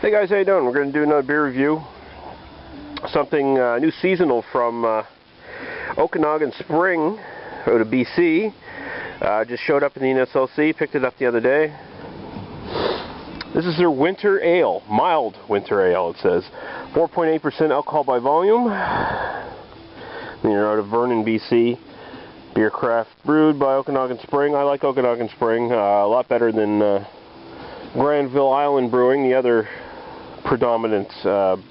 Hey guys, how you doing? We're going to do another beer review. Something new seasonal from Okanagan Spring out of BC. Just showed up in the NSLC, picked it up the other day. This is their winter ale, mild winter ale it says. 4.8% alcohol by volume. They're out of Vernon, BC. Beer craft brewed by Okanagan Spring. I like Okanagan Spring a lot better than Granville Island Brewing, the other predominant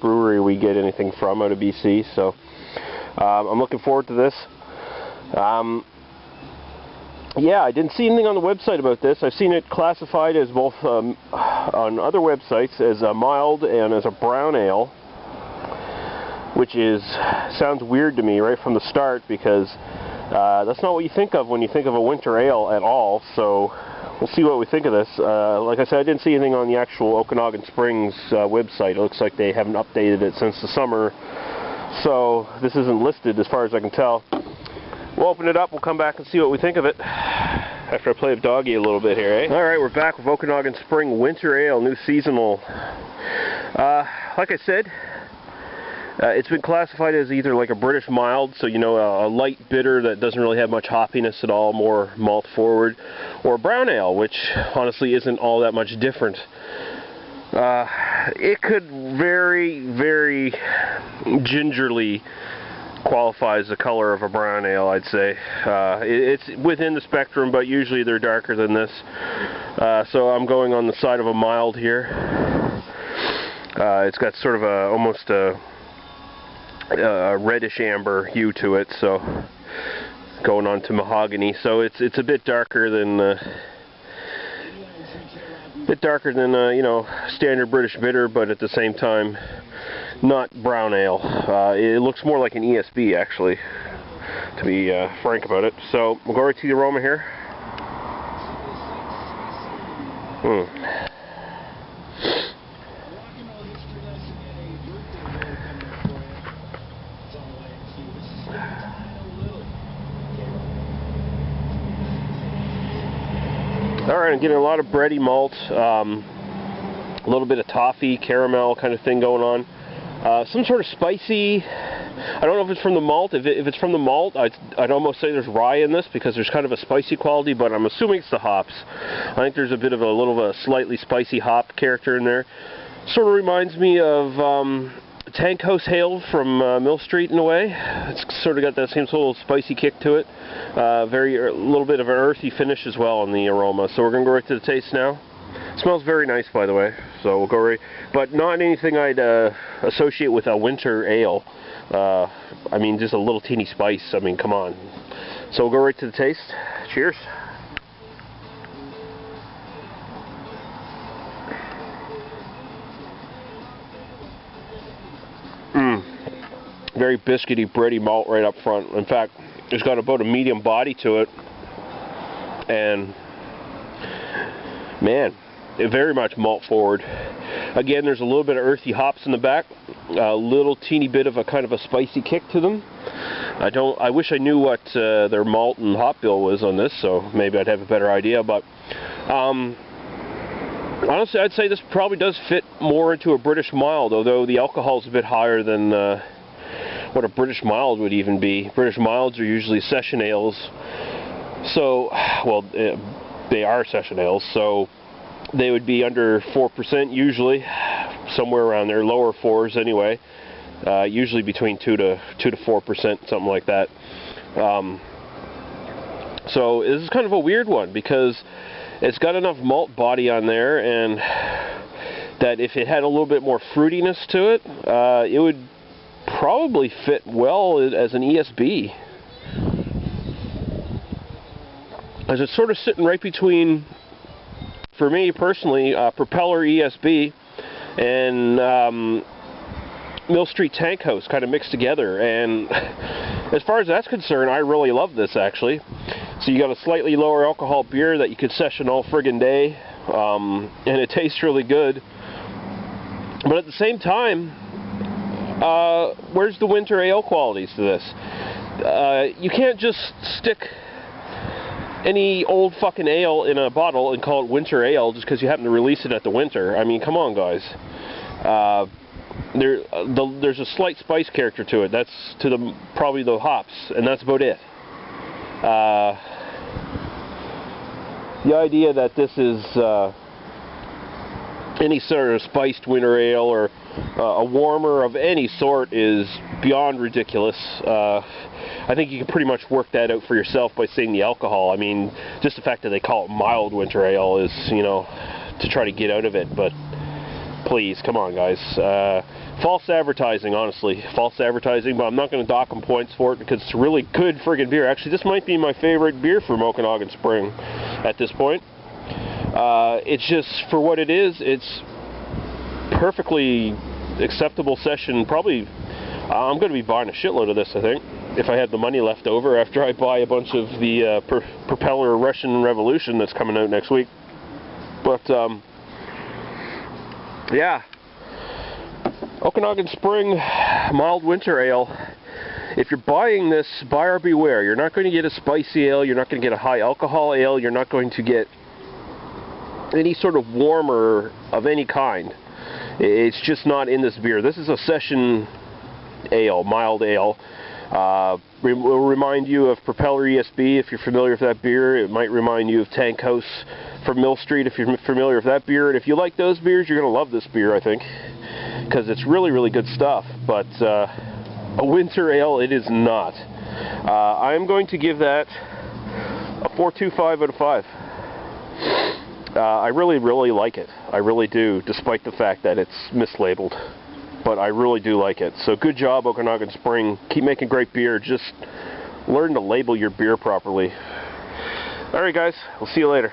brewery we get anything from out of BC. So I'm looking forward to this. Yeah, I didn't see anything on the website about this. I've seen it classified as both on other websites as a mild and as a brown ale, which sounds weird to me right from the start, because that's not what you think of when you think of a winter ale at all. So we'll see what we think of this. Like I said, I didn't see anything on the actual Okanagan Springs website. It looks like they haven't updated it since the summer, so this isn't listed as far as I can tell. We'll open it up, we'll come back and see what we think of it after I play with Doggy a little bit here, eh? Alright, we're back with Okanagan Spring Winter Ale, new seasonal. Like I said, it's been classified as either like a British mild, so you know, a light bitter that doesn't really have much hoppiness at all, more malt forward, or a brown ale, which honestly isn't all that much different. It could very gingerly qualify as the color of a brown ale, I'd say. It's within the spectrum, but usually they're darker than this. So I'm going on the side of a mild here. It's got sort of almost a reddish amber hue to it, so going on to mahogany. So it's a bit darker than you know, standard British bitter, but at the same time not brown ale. It looks more like an ESB, actually, to be frank about it. So we'll go right to the aroma here. Alright, I'm getting a lot of bready malt, a little bit of toffee, caramel kind of thing going on. Some sort of spicy, I don't know if it's from the malt. If it's from the malt, I'd almost say there's rye in this, because there's kind of a spicy quality, but I'm assuming it's the hops. I think there's a little of a slightly spicy hop character in there. Sort of reminds me of Tank House Ale from Mill Street in a way. It's sort of got that same sort of spicy kick to it. A little bit of an earthy finish as well in the aroma. So we're going to go right to the taste now. It smells very nice, by the way, so we'll go right, but not anything I'd associate with a winter ale. I mean, just a little teeny spice. I mean, come on. So we'll go right to the taste. Cheers. Very biscuity, bready malt right up front. In fact, it's got about a medium body to it, and man, very much malt forward. Again, there's a little bit of earthy hops in the back, a little teeny bit of a kind of a spicy kick to them. I wish I knew what their malt and hop bill was on this, so maybe I'd have a better idea, but honestly, I'd say this probably does fit more into a British mild, although the alcohol is a bit higher than what a British mild would even be. British milds are usually session ales, so, well, they are session ales, so they would be under 4% usually, somewhere around there, lower 4s anyway, usually between 2 to 4%, something like that. So this is kind of a weird one, because it's got enough malt body on there, and that if it had a little bit more fruitiness to it, it would probably fit well as an ESB. As it's sort of sitting right between, for me personally, Propeller ESB and Mill Street Tank House kind of mixed together. And as far as that's concerned, I really love this, actually. So you got a slightly lower alcohol beer that you could session all friggin' day, and it tastes really good. But at the same time, where's the winter ale qualities to this? You can't just stick any old fucking ale in a bottle and call it winter ale just because you happen to release it at the winter. I mean, come on, guys. There's a slight spice character to it. That's to probably the hops, and that's about it. The idea that this is any sort of spiced winter ale or a warmer of any sort is beyond ridiculous. I think you can pretty much work that out for yourself by seeing the alcohol. I mean, just the fact that they call it mild winter ale is, you know, to try to get out of it, but please, come on guys. False advertising, honestly. False advertising, but I'm not going to dock them points for it because it's a really good friggin' beer. Actually, this might be my favorite beer from Okanagan Spring at this point. It's just, for what it is, it's perfectly acceptable session. Probably, I'm going to be buying a shitload of this, I think, if I had the money left over after I buy a bunch of the Propeller Russian Revolution that's coming out next week. But, yeah. Okanagan Spring mild winter ale. If you're buying this, buyer beware. You're not going to get a spicy ale, you're not going to get a high alcohol ale, you're not going to get any sort of warmer of any kind. It's just not in this beer. This is a session ale, mild ale. Will remind you of Propeller ESB if you're familiar with that beer. It might remind you of Tank House from Mill Street if you're familiar with that beer. And if you like those beers, you're going to love this beer, I think, because it's really, really good stuff. But a winter ale, it is not. I'm going to give that a 4.25 out of 5. I really, really like it. I really do, despite the fact that it's mislabeled. But I really do like it. So good job, Okanagan Spring. Keep making great beer. Just learn to label your beer properly. Alright guys, we'll see you later.